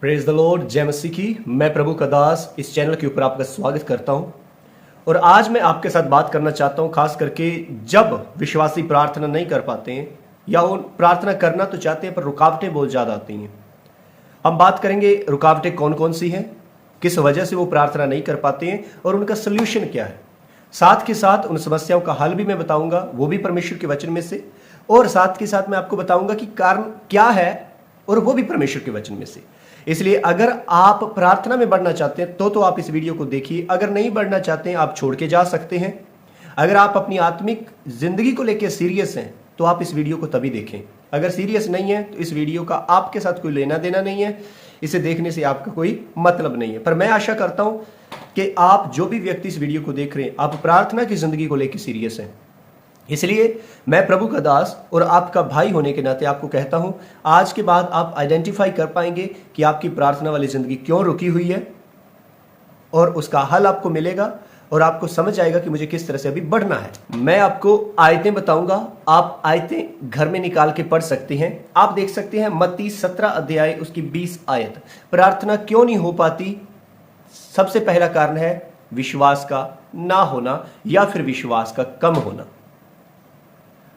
Praise the Lord, जय मसीह की। मैं प्रभु का दास इस चैनल के ऊपर आपका स्वागत करता हूं और आज मैं आपके साथ बात करना चाहता हूं, खास करके जब विश्वासी प्रार्थना नहीं कर पाते हैं या वो प्रार्थना करना तो चाहते हैं पर रुकावटें बहुत ज़्यादा आती हैं। हम बात करेंगे रुकावटें कौन कौन सी हैं, किस वजह से वो प्रार्थना नहीं कर पाते हैं और उनका सोल्यूशन क्या है। साथ के साथ उन समस्याओं का हल भी मैं बताऊंगा, वो भी परमेश्वर के वचन में से, और साथ के साथ मैं आपको बताऊंगा कि कारण क्या है और वो भी परमेश्वर के वचन में से। इसलिए अगर आप प्रार्थना में बढ़ना चाहते हैं तो आप इस वीडियो को देखिए। अगर नहीं बढ़ना चाहते हैं आप छोड़ के जा सकते हैं। अगर आप अपनी आत्मिक जिंदगी को लेकर सीरियस हैं तो आप इस वीडियो को तभी देखें। अगर सीरियस नहीं है तो इस वीडियो का आपके साथ कोई लेना देना नहीं है, इसे देखने से आपका कोई मतलब नहीं है। पर मैं आशा करता हूं कि आप जो भी व्यक्ति इस वीडियो को देख रहे हैं, आप प्रार्थना की जिंदगी को लेकर सीरियस हैं। इसलिए मैं प्रभु का दास और आपका भाई होने के नाते आपको कहता हूं, आज के बाद आप आइडेंटिफाई कर पाएंगे कि आपकी प्रार्थना वाली जिंदगी क्यों रुकी हुई है और उसका हल आपको मिलेगा और आपको समझ आएगा कि मुझे किस तरह से अभी बढ़ना है। मैं आपको आयतें बताऊंगा, आप आयतें घर में निकाल के पढ़ सकते हैं। आप देख सकते हैं मत्ती 17 अध्याय उसकी 20 आयत। प्रार्थना क्यों नहीं हो पाती? सबसे पहला कारण है विश्वास का ना होना या फिर विश्वास का कम होना।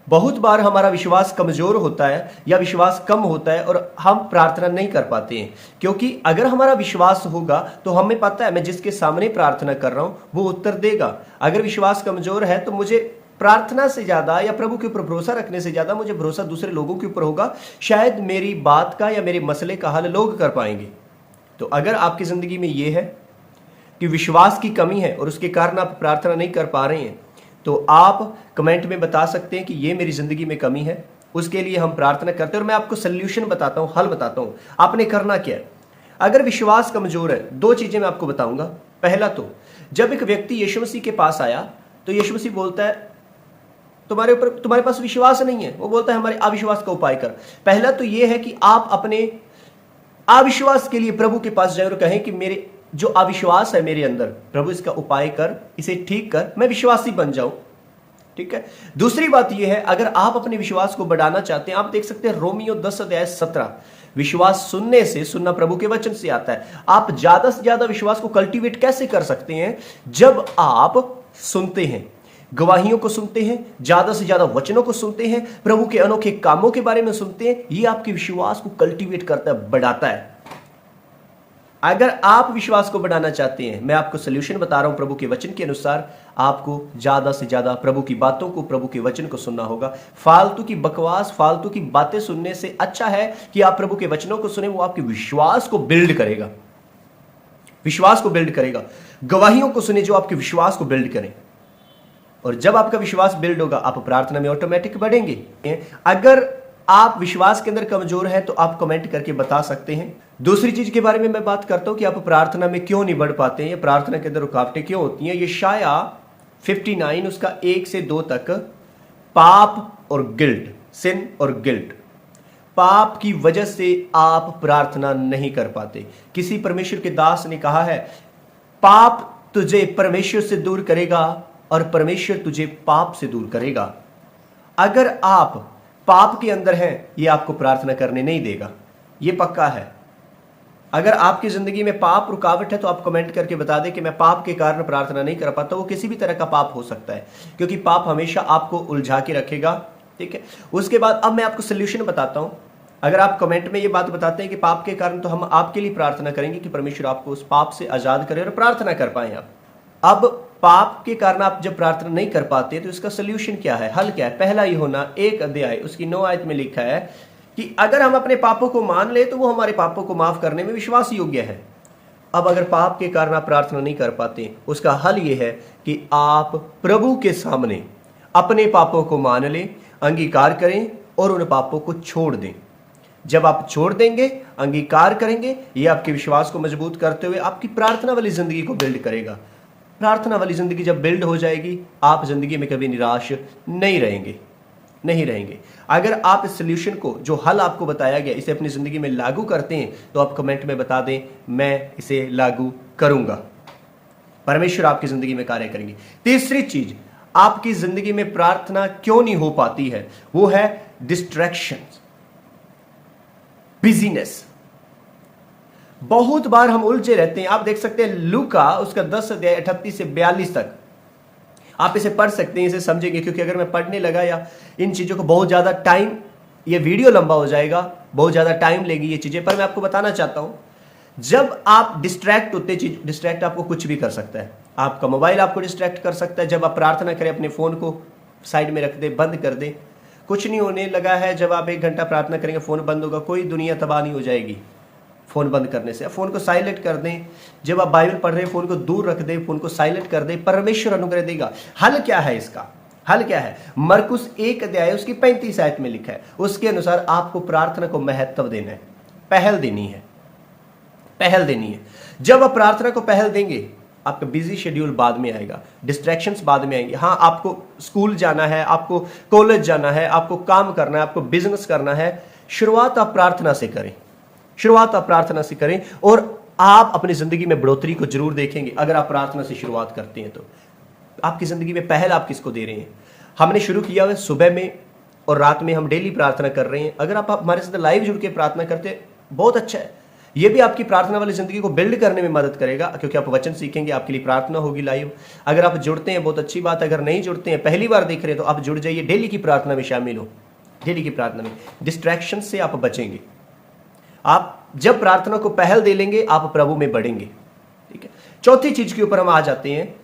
बहुत बार हमारा विश्वास कमजोर होता है या विश्वास कम होता है और हम प्रार्थना नहीं कर पाते हैं, क्योंकि अगर हमारा विश्वास होगा तो हमें पता है मैं जिसके सामने प्रार्थना कर रहा हूं वो उत्तर देगा। अगर विश्वास कमजोर है तो मुझे प्रार्थना से ज्यादा या प्रभु के ऊपर भरोसा रखने से ज्यादा मुझे भरोसा दूसरे लोगों के ऊपर होगा। शायद मेरी बात का या मेरे मसले का हल लोग कर पाएंगे। तो अगर आपकी जिंदगी में यह है कि विश्वास की कमी है और उसके कारण आप प्रार्थना नहीं कर पा रहे हैं, तो आप कमेंट में बता सकते हैं कि ये मेरी जिंदगी में कमी है। उसके लिए हम प्रार्थना करते हैं और मैं आपको सोल्यूशन बताता हूं, हल बताता हूं आपने करना क्या है। अगर विश्वास कमजोर है, दो चीजें मैं आपको बताऊंगा। पहला तो जब एक व्यक्ति यीशु मसीह के पास आया तो यीशु मसीह बोलता है तुम्हारे पास विश्वास नहीं है। वो बोलता है हमारे अविश्वास का उपाय कर। पहला तो यह है कि आप अपने अविश्वास के लिए प्रभु के पास जाए और कहें कि मेरे जो अविश्वास है मेरे अंदर, प्रभु इसका उपाय कर, इसे ठीक कर, मैं विश्वासी बन जाऊं। ठीक है। दूसरी बात यह है, अगर आप अपने विश्वास को बढ़ाना चाहते हैं, आप देख सकते हैं रोमियो 10 अध्याय 17, विश्वास सुनने से, सुनना प्रभु के वचन से आता है। आप ज्यादा से ज्यादा विश्वास को कल्टीवेट कैसे कर सकते हैं? जब आप सुनते हैं, गवाहियों को सुनते हैं, ज्यादा से ज्यादा वचनों को सुनते हैं, प्रभु के अनोखे कामों के बारे में सुनते हैं। यह आपके विश्वास को कल्टीवेट करता है, बढ़ाता है। अगर आप विश्वास को बढ़ाना चाहते हैं, मैं आपको सोल्यूशन बता रहा हूं प्रभु के वचन के अनुसार। आपको ज्यादा से ज्यादा प्रभु की बातों को, प्रभु के वचन को सुनना होगा। फालतू की बकवास, फालतू की बातें सुनने से अच्छा है कि आप प्रभु के वचनों को सुने। वो आपके विश्वास को बिल्ड करेगा, विश्वास को बिल्ड करेगा। गवाहियों को सुने जो आपके विश्वास को बिल्ड करें, और जब आपका विश्वास बिल्ड होगा आप प्रार्थना में ऑटोमेटिक बढ़ेंगे। अगर आप विश्वास के अंदर कमजोर हैं तो आप कमेंट करके बता सकते हैं। दूसरी चीज के बारे में मैं बात करता हूं कि आप प्रार्थना में क्यों नहीं बढ़ पाते हैं, प्रार्थना के अंदर रुकावटें क्यों होती हैं। यशाया 59 उसका 1 से 2 तक, पाप और गिल्ट, सिन और गिल्ट, पाप की वजह से आप प्रार्थना नहीं कर पाते। किसी परमेश्वर के दास ने कहा है, पाप तुझे परमेश्वर से दूर करेगा और परमेश्वर तुझे पाप से दूर करेगा। अगर आप पाप के अंदर हैं, ये आपको प्रार्थना करने नहीं देगा, ये पक्का है। अगर आपकी जिंदगी में पाप रुकावट है तो आप कमेंट करके बता दें कि मैं पाप के कारण प्रार्थना नहीं कर पाता। वो किसी भी तरह का पाप हो सकता है, क्योंकि पाप हमेशा आपको उलझा के रखेगा। ठीक है। उसके बाद अब मैं आपको सोल्यूशन बताता हूं। अगर आप कमेंट में ये बात बताते हैं कि पाप के कारण, तो हम आपके लिए प्रार्थना करेंगे कि परमेश्वर आपको उस पाप से आजाद करे और प्रार्थना कर पाए आप। अब पाप के कारण आप जब प्रार्थना नहीं कर पाते तो इसका सोल्यूशन क्या है, हल क्या है? पहला ही होना, 1 अध्याय उसकी 9 आयत में लिखा है कि अगर हम अपने पापों को मान ले तो वो हमारे पापों को माफ करने में विश्वास योग्य है। अब अगर पाप के कारण आप प्रार्थना नहीं कर पाते, उसका हल ये है कि आप प्रभु के सामने अपने पापों को मान लें, अंगीकार करें और उन पापों को छोड़ दें। जब आप छोड़ देंगे, अंगीकार करेंगे, ये आपके विश्वास को मजबूत करते हुए आपकी प्रार्थना वाली जिंदगी को बिल्ड करेगा। प्रार्थना वाली जिंदगी जब बिल्ड हो जाएगी, आप जिंदगी में कभी निराश नहीं रहेंगे। अगर आप इस सोल्यूशन को, जो हल आपको बताया गया, इसे अपनी जिंदगी में लागू करते हैं तो आप कमेंट में बता दें मैं इसे लागू करूंगा। परमेश्वर आपकी जिंदगी में कार्य करेंगे। तीसरी चीज, आपकी जिंदगी में प्रार्थना क्यों नहीं हो पाती है, वो है डिस्ट्रैक्शन, बिजीनेस। बहुत बार हम उलझे रहते हैं। आप देख सकते हैं लूका उसका 10 अध्याय 38 से 42 तक, आप इसे पढ़ सकते हैं, इसे समझेंगे, क्योंकि अगर मैं पढ़ने लगा या इन चीजों को बहुत ज्यादा टाइम, ये वीडियो लंबा हो जाएगा, बहुत ज्यादा टाइम लेगी ये चीजें। पर मैं आपको बताना चाहता हूं, जब आप डिस्ट्रैक्ट होते, डिस्ट्रैक्ट आपको कुछ भी कर सकता है, आपका मोबाइल आपको डिस्ट्रैक्ट कर सकता है। जब आप प्रार्थना करें अपने फोन को साइड में रख दे, बंद कर दे, कुछ नहीं होने लगा है। जब आप 1 घंटा प्रार्थना करेंगे फोन बंद होगा, कोई दुनिया तबाह नहीं हो जाएगी फोन बंद करने से। फोन को साइलेंट कर दें, जब आप बाइबल पढ़ रहे हैं फोन को दूर रख दें, फोन को साइलेंट कर दें, परमेश्वर अनुग्रह देगा। हल क्या है इसका? हल क्या है? मरकुस 1 अध्याय उसकी 35 आयत में लिखा है, उसके अनुसार आपको प्रार्थना को महत्व देना है, पहल देनी है, पहल देनी है। जब आप प्रार्थना को पहल देंगे, आपका बिजी शेड्यूल बाद में आएगा, डिस्ट्रैक्शंस बाद में आएंगे। हाँ, आपको स्कूल जाना है, आपको कॉलेज जाना है, आपको काम करना है, आपको बिजनेस करना है, शुरुआत आप प्रार्थना से करें, शुरुआत आप प्रार्थना से करें, और आप अपनी जिंदगी में बढ़ोतरी को जरूर देखेंगे। अगर आप प्रार्थना से शुरुआत करते हैं तो आपकी जिंदगी में पहल आप किसको दे रहे हैं? हमने शुरू किया हुआ सुबह में और रात में हम डेली प्रार्थना कर रहे हैं। अगर आप हमारे साथ लाइव जुड़ के प्रार्थना करते हैं, बहुत अच्छा है। ये भी आपकी प्रार्थना वाली जिंदगी को बिल्ड करने में मदद करेगा, क्योंकि आप वचन सीखेंगे, आपके लिए प्रार्थना होगी लाइव। अगर आप जुड़ते हैं बहुत अच्छी बात, अगर नहीं जुड़ते हैं, पहली बार देख रहे हैं, तो आप जुड़ जाइए, डेली की प्रार्थना में शामिल हो, डेली की प्रार्थना में। डिस्ट्रैक्शन से आप बचेंगे। आप जब प्रार्थना को पहल दे लेंगे, आप प्रभु में बढ़ेंगे। ठीक है, चौथी चीज के ऊपर हम आ जाते हैं,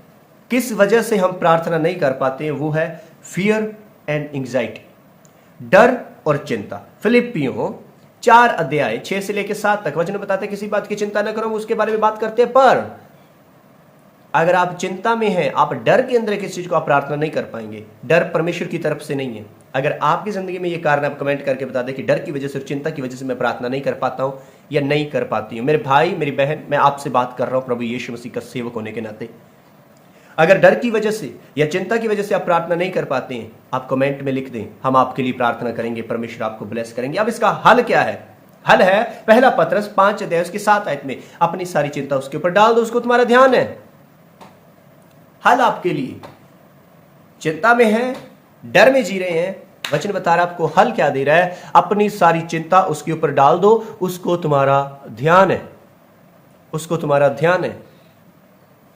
किस वजह से हम प्रार्थना नहीं कर पाते हैं, वो है फियर एंड एंग्जाइटी, डर और चिंता। फिलिपियों 4 अध्याय 6 से लेकर 7 तक वचन बताते हैं, किसी बात की चिंता न करो, उसके बारे में बात करते हैं। पर अगर आप चिंता में हैं, आप डर के अंदर किसी चीज को आप प्रार्थना नहीं कर पाएंगे। डर परमेश्वर की तरफ से नहीं है। अगर आपकी जिंदगी में ये कारण, आप कमेंट करके बता दें कि डर की वजह से और चिंता की वजह से मैं प्रार्थना नहीं कर पाता हूं या नहीं कर पाती हूं। मेरे भाई, मेरी बहन, मैं आपसे बात कर रहा हूं प्रभु यीशु मसीह का सेवक होने के नाते। अगर डर की वजह से या चिंता की वजह से आप प्रार्थना नहीं कर पाते हैं, आप कमेंट में लिख दें, हम आपके लिए प्रार्थना करेंगे, परमेश्वर आपको ब्लेस करेंगे। अब इसका हल क्या है? हल है पहला पत्रस 5 अध्याय उसकी 7 आयत में, अपनी सारी चिंता उसके ऊपर डाल दो, उसको तुम्हारा ध्यान है। हल आपके लिए, चिंता में है, डर में जी रहे हैं, वचन बता रहा है आपको हल क्या दे रहा है, अपनी सारी चिंता उसके ऊपर डाल दो, उसको तुम्हारा ध्यान है, उसको तुम्हारा ध्यान है।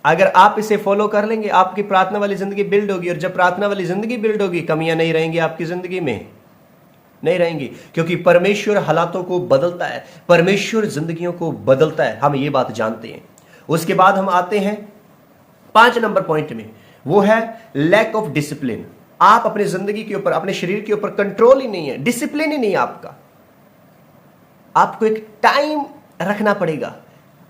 अगर आप इसे फॉलो कर लेंगे, आपकी प्रार्थना वाली जिंदगी बिल्ड होगी। और जब प्रार्थना वाली जिंदगी बिल्ड होगी, कमियां नहीं रहेंगी आपकी जिंदगी में, नहीं रहेंगी, क्योंकि परमेश्वर हालातों को बदलता है, परमेश्वर जिंदगियों को बदलता है, हम ये बात जानते हैं। उसके बाद हम आते हैं 5 नंबर पॉइंट में, वो है लैक ऑफ डिसिप्लिन। आप अपनी जिंदगी के ऊपर, अपने शरीर के ऊपर कंट्रोल ही नहीं है, डिसिप्लिन ही नहीं है आपका। आपको एक टाइम रखना पड़ेगा,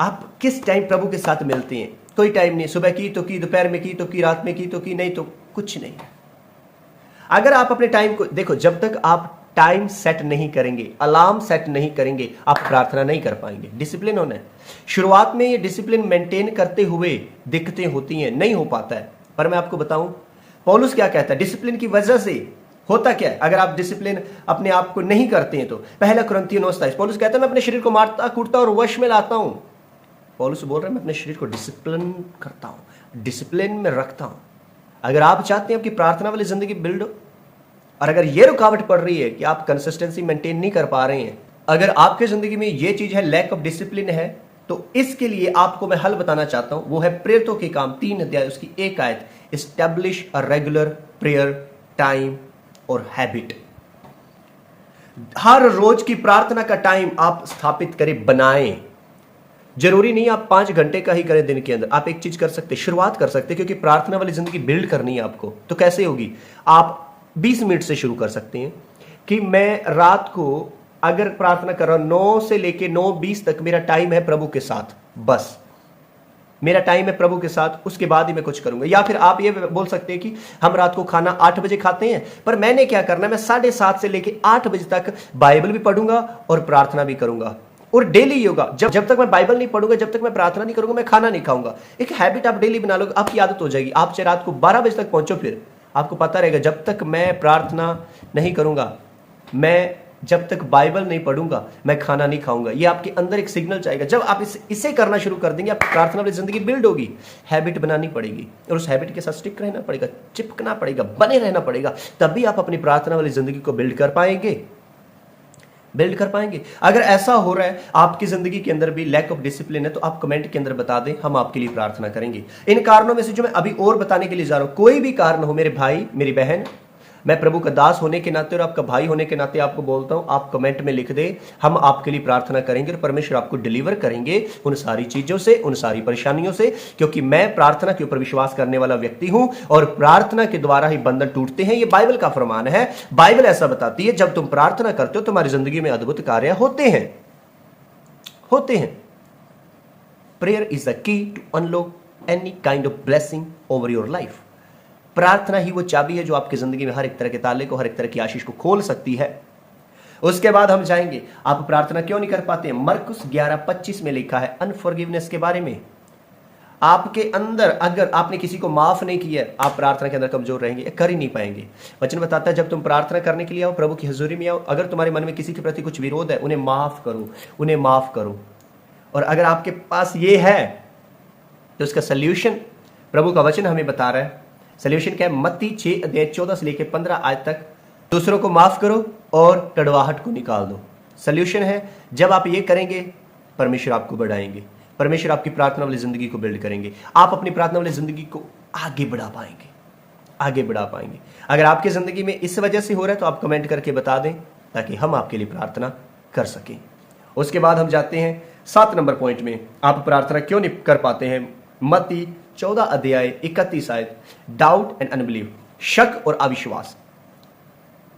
आप किस टाइम प्रभु के साथ मिलते हैं। कोई टाइम नहीं, सुबह की तो की, दोपहर में की तो की, रात में की तो की, नहीं तो कुछ नहीं। अगर आप अपने टाइम को देखो, जब तक आप टाइम सेट नहीं करेंगे, अलार्म सेट नहीं करेंगे, आप प्रार्थना नहीं कर पाएंगे। डिसिप्लिन होना है। शुरुआत में ये डिसिप्लिन मेंटेन करते हुए दिक्कतें होती हैं, नहीं हो पाता है। पर मैं आपको बताऊं, पौलुस क्या कहता है, डिसिप्लिन की वजह से होता क्या है। अगर आप डिसिप्लिन अपने आप को नहीं करते हैं तो पहला कुरिन्थियों 9:27 पौलुस कहता है, मैं अपने शरीर को मारता कूटता और वश में लाता हूं। पौलुस बोल रहे हैं, मैं अपने शरीर को डिसिप्लिन करता हूं, डिसिप्लिन में रखता हूं। अगर आप चाहते हैं आपकी प्रार्थना वाली जिंदगी बिल्ड हो, और अगर ये रुकावट पड़ रही है कि आप कंसिस्टेंसी मेंटेन नहीं कर पा रहे हैं, अगर आपकी जिंदगी में ये चीज है, लैक ऑफ डिसिप्लिन है, तो इसके लिए आपको मैं हल बताना चाहता हूं। वो है प्रेरितों के काम 3 अध्याय उसकी 1 आयत, establish a regular prayer time और हैबिट। हर रोज की प्रार्थना का टाइम आप स्थापित करें, बनाएं। जरूरी नहीं आप 5 घंटे का ही करें दिन के अंदर। आप एक चीज कर सकते, शुरुआत कर सकते, क्योंकि प्रार्थना वाली जिंदगी बिल्ड करनी है आपको। तो कैसे होगी? आप 20 मिनट से शुरू कर सकते हैं कि मैं रात को अगर प्रार्थना कर रहा हूं, 9 से लेके 9:20 तक मेरा टाइम है प्रभु के साथ, बस मेरा टाइम है प्रभु के साथ, उसके बाद ही मैं कुछ करूंगा। या फिर आप ये बोल सकते हैं कि हम रात को खाना 8 बजे खाते हैं, पर मैंने क्या करना है, मैं 7:30 से लेके 8 बजे तक बाइबल भी पढ़ूंगा और प्रार्थना भी करूंगा। और डेली होगा, जब तक मैं बाइबल नहीं पढ़ूंगा, जब तक मैं प्रार्थना नहीं करूंगा, मैं खाना नहीं खाऊंगा। एक हैबिट आप डेली बना लोगे, आपकी आदत हो जाएगी। आप चाहे रात को 12 बजे तक पहुंचो, फिर आपको पता रहेगा, जब तक मैं प्रार्थना नहीं करूंगा, मैं जब तक बाइबल नहीं पढ़ूंगा, मैं खाना नहीं खाऊंगा। ये आपके अंदर एक सिग्नल जाएगा। जब आप इसे करना शुरू कर देंगे, आपकी प्रार्थना वाली जिंदगी बिल्ड होगी। हैबिट बनानी पड़ेगी और उस हैबिट के साथ स्टिक रहना पड़ेगा, चिपकना पड़ेगा, बने रहना पड़ेगा, तभी आप अपनी प्रार्थना वाली जिंदगी को बिल्ड कर पाएंगे। बिल्ड कर पाएंगे? अगर ऐसा हो रहा है, आपकी जिंदगी के अंदर भी लैक ऑफ डिसिप्लिन है, तो आप कमेंट के अंदर बता दें, हम आपके लिए प्रार्थना करेंगे। इन कारणों में से जो मैं अभी और बताने के लिए जा रहा हूं, कोई भी कारण हो मेरे भाई मेरी बहन, मैं प्रभु का दास होने के नाते और आपका भाई होने के नाते आपको बोलता हूं, आप कमेंट में लिख दें, हम आपके लिए प्रार्थना करेंगे और परमेश्वर आपको डिलीवर करेंगे उन सारी चीजों से, उन सारी परेशानियों से, क्योंकि मैं प्रार्थना के ऊपर विश्वास करने वाला व्यक्ति हूं और प्रार्थना के द्वारा ही बंधन टूटते हैं। यह बाइबल का फरमान है। बाइबल ऐसा बताती है, जब तुम प्रार्थना करते हो तुम्हारी जिंदगी में अद्भुत कार्य होते हैं। Prayer is the key to unlock any kind of blessing over your life. प्रार्थना ही वो चाबी है जो आपकी जिंदगी में हर एक तरह के ताले को, हर एक तरह की आशीष को खोल सकती है। उसके बाद हम जाएंगे, आप प्रार्थना क्यों नहीं कर पाते हैं? मरकुस 11:25 में लिखा है अनफॉरगिवनेस के बारे में। आपके अंदर अगर आपने किसी को माफ नहीं किया, आप प्रार्थना के अंदर कमजोर रहेंगे, कर ही नहीं पाएंगे। वचन बताता है, जब तुम प्रार्थना करने के लिए आओ, प्रभु की हजूरी में आओ, अगर तुम्हारे मन में किसी के प्रति कुछ विरोध है, उन्हें माफ करो। और अगर आपके पास ये है तो उसका सल्यूशन प्रभु का वचन हमें बता रहा है। सल्यूशन क्या है? मत्ती 6:14 से लेकर 15 आयत तक, दूसरों को माफ करो और कड़वाहट को निकाल दो। सल्यूशन है, जब आप ये करेंगे परमेश्वर आपको बढ़ाएंगे, परमेश्वर आपकी प्रार्थना वाली जिंदगी को बिल्ड करेंगे, आप अपनी प्रार्थना वाली जिंदगी को आगे बढ़ा पाएंगे। अगर आपकी जिंदगी में इस वजह से हो रहा है तो आप कमेंट करके बता दें, ताकि हम आपके लिए प्रार्थना कर सकें। उसके बाद हम जाते हैं 7 नंबर पॉइंट में, आप प्रार्थना क्यों नहीं कर पाते हैं? मत्ती 14:31 आयत, डाउट एंड अनबिलीव, शक और अविश्वास।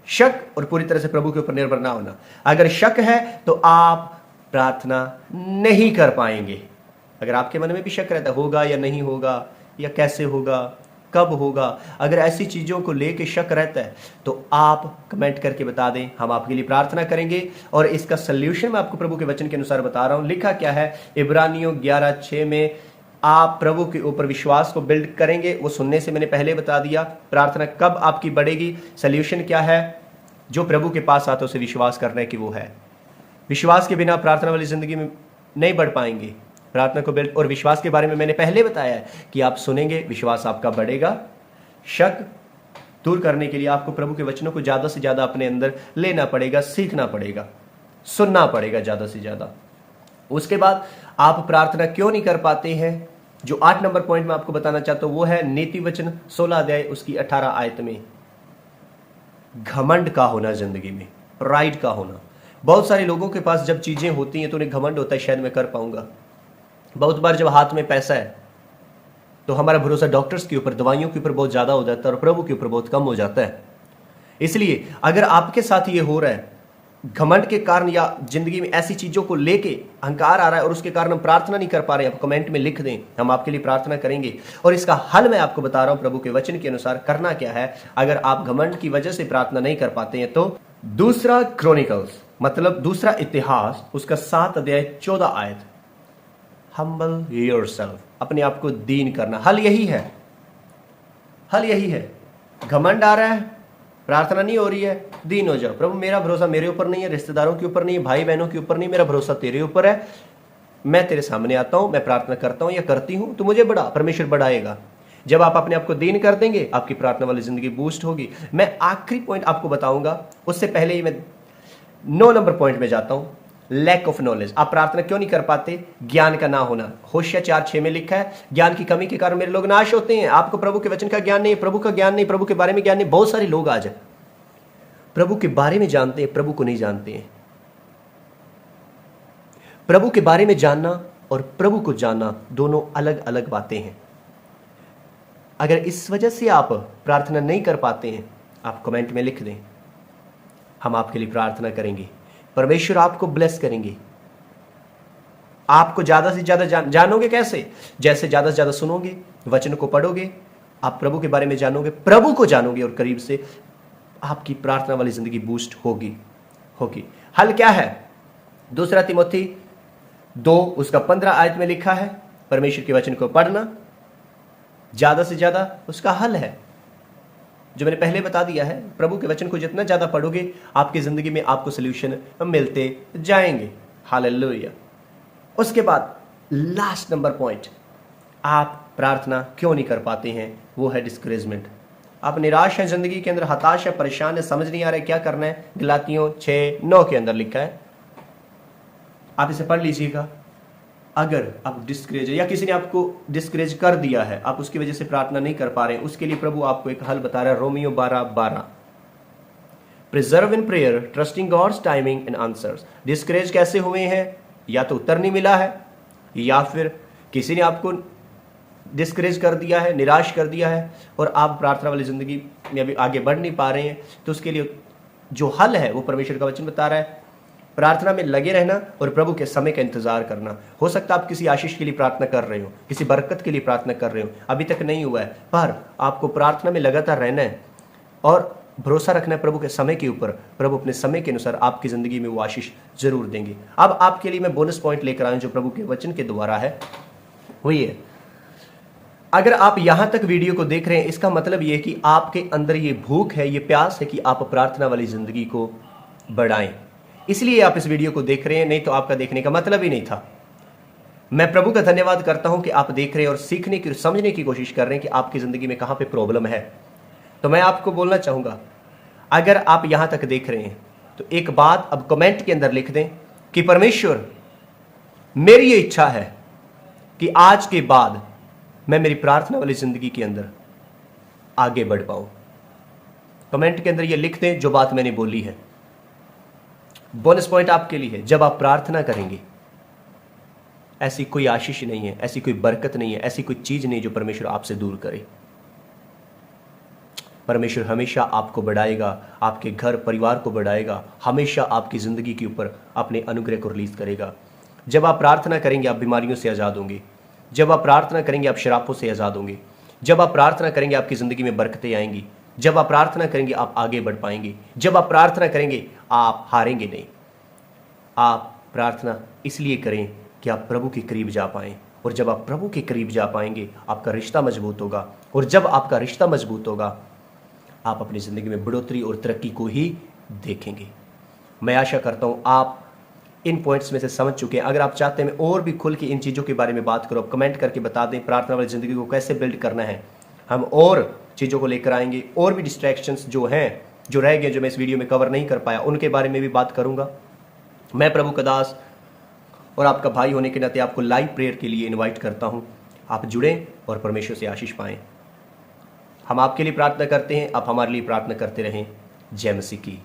शक और पूरी तरह से प्रभु के ऊपर निर्भर ना होना। अगर शक है तो आप प्रार्थना नहीं कर पाएंगे। अगर आपके मन में भी शक रहता है, होगा या नहीं होगा, या कैसे होगा, कब होगा, अगर ऐसी चीजों को लेके शक रहता है तो आप कमेंट करके बता दें, हम आपके लिए प्रार्थना करेंगे। और इसका सल्यूशन मैं आपको प्रभु के वचन के अनुसार बता रहा हूं। लिखा क्या है? इब्रानियों 11:6 में, आप प्रभु के ऊपर विश्वास को बिल्ड करेंगे। वो सुनने से मैंने पहले बता दिया। प्रार्थना कब आपकी बढ़ेगी? सल्यूशन क्या है? जो प्रभु के पास आता है उसे विश्वास करना है कि वो है। विश्वास के बिना प्रार्थना वाली जिंदगी में नहीं बढ़ पाएंगे। प्रार्थना को बिल्ड और विश्वास के बारे में मैंने पहले बताया है कि आप सुनेंगे, विश्वास आपका बढ़ेगा। शक दूर करने के लिए आपको प्रभु के वचनों को ज्यादा से ज्यादा अपने अंदर लेना पड़ेगा, सीखना पड़ेगा, सुनना पड़ेगा ज्यादा से ज्यादा। उसके बाद आप प्रार्थना क्यों नहीं कर पाते हैं? जो 8 नंबर पॉइंट में आपको बताना चाहता हूं वो है नीति वचन 16 अध्याय उसकी 18 आयत में, घमंड का होना जिंदगी में, प्राइड का होना। बहुत सारे लोगों के पास जब चीजें होती हैं तो उन्हें घमंड होता है, शायद मैं कर पाऊंगा। बहुत बार जब हाथ में पैसा है तो हमारा भरोसा डॉक्टर्स के ऊपर, दवाइयों के ऊपर बहुत ज्यादा हो जाता है और प्रभु के ऊपर बहुत कम हो जाता है। इसलिए अगर आपके साथ ये हो रहा है, घमंड के कारण या जिंदगी में ऐसी चीजों को लेके अहंकार आ रहा है और उसके कारण हम प्रार्थना नहीं कर पा रहे हैं, आप कमेंट में लिख दें, हम आपके लिए प्रार्थना करेंगे। और इसका हल मैं आपको बता रहा हूं प्रभु के वचन के अनुसार करना क्या है। अगर आप घमंड की वजह से प्रार्थना नहीं कर पाते हैं तो दूसरा क्रॉनिकल्स, मतलब दूसरा इतिहास, उसका 7 अध्याय 14 आयत, हम्बल योरसेल्फ, अपने आप को दीन करना। हल यही है। घमंड आ रहा है, प्रार्थना नहीं हो रही है, दीन हो जाओ। प्रभु मेरा भरोसा मेरे ऊपर नहीं है, रिश्तेदारों के ऊपर नहीं है, भाई बहनों के ऊपर नहीं, मेरा भरोसा तेरे ऊपर है। मैं तेरे सामने आता हूं, मैं प्रार्थना करता हूं या करती हूं, तो मुझे बढ़ा, परमेश्वर बढ़ाएगा। जब आप अपने आप को दीन कर देंगे, आपकी प्रार्थना वाली जिंदगी बूस्ट होगी। मैं आखिरी पॉइंट आपको बताऊंगा, उससे पहले ही मैं 9 नंबर पॉइंट में जाता हूं, लैक ऑफ नॉलेज। आप प्रार्थना क्यों नहीं कर पाते? ज्ञान का ना होना। होशिया 4:6 में लिखा है, ज्ञान की कमी के कारण मेरे लोग नाश होते हैं। आपको प्रभु के वचन का ज्ञान नहीं, प्रभु का ज्ञान नहीं, प्रभु के बारे में ज्ञान नहीं। बहुत सारे लोग आज प्रभु के बारे में जानते हैं, प्रभु को नहीं जानते हैं। प्रभु के बारे में जानना और प्रभु को जानना दोनों अलग अलग बातें हैं। अगर इस वजह से आप प्रार्थना नहीं कर पाते हैं, आप कमेंट में लिख दें, हम आपके लिए प्रार्थना करेंगे। परमेश्वर आपको ब्लेस करेंगे। आपको ज्यादा से ज्यादा जानोगे कैसे? जैसे ज्यादा से ज्यादा सुनोगे, वचन को पढ़ोगे, आप प्रभु के बारे में जानोगे, प्रभु को जानोगे और करीब से, आपकी प्रार्थना वाली जिंदगी बूस्ट होगी। हल क्या है? 2 तिमोथी 2 उसका 15 आयत में लिखा है, परमेश्वर के वचन को पढ़ना ज्यादा से ज्यादा उसका हल है। जो मैंने पहले बता दिया है, प्रभु के वचन को जितना ज्यादा पढ़ोगे, आपकी जिंदगी में आपको सल्यूशन मिलते जाएंगे। हालेलुया। उसके बाद लास्ट नंबर पॉइंट, आप प्रार्थना क्यों नहीं कर पाते हैं, वो है डिस्करेजमेंट, आप निराश हैं जिंदगी के अंदर, हताश है, परेशान है, समझ नहीं आ रहा है क्या करना है, गलातियों 6:9 के अंदर लिखा है, आप इसे पढ़ लीजिएगा। अगर आप डिस्करेज या किसी ने आपको डिस्करेज कर दिया है, आप उसकी वजह से प्रार्थना नहीं कर पा रहे हैं, उसके लिए प्रभु आपको एक हल बता रहा है। Romans 12:12, preserve in prayer trusting God's timing and answers. Discourage कैसे हुए हैं? या तो उत्तर नहीं मिला है, या फिर किसी ने आपको डिस्करेज कर दिया है, निराश कर दिया है, और आप प्रार्थना वाली जिंदगी में अभी आगे बढ़ नहीं पा रहे हैं। तो उसके लिए जो हल है वो परमेश्वर का वचन बता रहा है, प्रार्थना में लगे रहना और प्रभु के समय का इंतजार करना। हो सकता है आप किसी आशीष के लिए प्रार्थना कर रहे हो, किसी बरकत के लिए प्रार्थना कर रहे हो, अभी तक नहीं हुआ है, पर आपको प्रार्थना में लगातार रहना है और भरोसा रखना है प्रभु के समय के ऊपर। प्रभु अपने समय के अनुसार आपकी जिंदगी में वो आशीष जरूर देंगे। अब आपके लिए मैं बोनस पॉइंट लेकर आया हूं जो प्रभु के वचन के द्वारा है, वो ये, अगर आप यहां तक वीडियो को देख रहे हैं, इसका मतलब ये है कि आपके अंदर ये भूख है, ये प्यास है कि आप प्रार्थना वाली जिंदगी को बढ़ाएं। इसलिए आप इस वीडियो को देख रहे हैं, नहीं तो आपका देखने का मतलब ही नहीं था। मैं प्रभु का धन्यवाद करता हूं कि आप देख रहे हैं और सीखने की, समझने की कोशिश कर रहे हैं कि आपकी जिंदगी में कहां पे प्रॉब्लम है। तो मैं आपको बोलना चाहूंगा, अगर आप यहां तक देख रहे हैं तो एक बात अब कमेंट के अंदर लिख दें कि परमेश्वर, मेरी ये इच्छा है कि आज के बाद मैं मेरी प्रार्थना वाली जिंदगी के अंदर आगे बढ़ पाऊं। कमेंट के अंदर ये लिख दें जो बात मैंने बोली है। बोनस पॉइंट आपके लिए है, जब आप प्रार्थना करेंगे, ऐसी कोई आशीष नहीं है, ऐसी कोई बरकत नहीं है, ऐसी कोई चीज नहीं जो परमेश्वर आपसे दूर करे। परमेश्वर हमेशा आपको बढ़ाएगा, आपके घर परिवार को बढ़ाएगा, हमेशा आपकी जिंदगी के ऊपर अपने अनुग्रह को रिलीज करेगा। जब आप प्रार्थना करेंगे, आप बीमारियों से आजाद होंगे। जब आप प्रार्थना करेंगे, आप शराबों से आजाद होंगे। जब आप प्रार्थना करेंगे, आपकी जिंदगी में बरकतें आएंगी। जब आप प्रार्थना करेंगे, आप आगे बढ़ पाएंगे। जब आप प्रार्थना करेंगे, आप हारेंगे नहीं। आप प्रार्थना इसलिए करें कि आप प्रभु के करीब जा पाएं, और जब आप प्रभु के करीब जा पाएंगे, आपका रिश्ता मजबूत होगा, और जब आपका रिश्ता मजबूत होगा, आप अपनी जिंदगी में बढ़ोतरी और तरक्की को ही देखेंगे। मैं आशा करता हूं आप इन पॉइंट्स में से समझ चुके हैं। अगर आप चाहते हैं मैं और भी खुल के इन चीज़ों के बारे में बात करूं, कमेंट करके बता दें प्रार्थना वाली ज़िंदगी को कैसे बिल्ड करना है। हम और चीज़ों को लेकर आएंगे, और भी डिस्ट्रैक्शंस जो हैं, जो रह गए, जो मैं इस वीडियो में कवर नहीं कर पाया, उनके बारे में भी बात करूंगा। मैं प्रभु का दास और आपका भाई होने के नाते आपको लाइव प्रेयर के लिए इन्वाइट करता हूँ। आप जुड़ें और परमेश्वर से आशीष पाएँ। हम आपके लिए प्रार्थना करते हैं, आप हमारे लिए प्रार्थना करते रहें। जय मसीह की।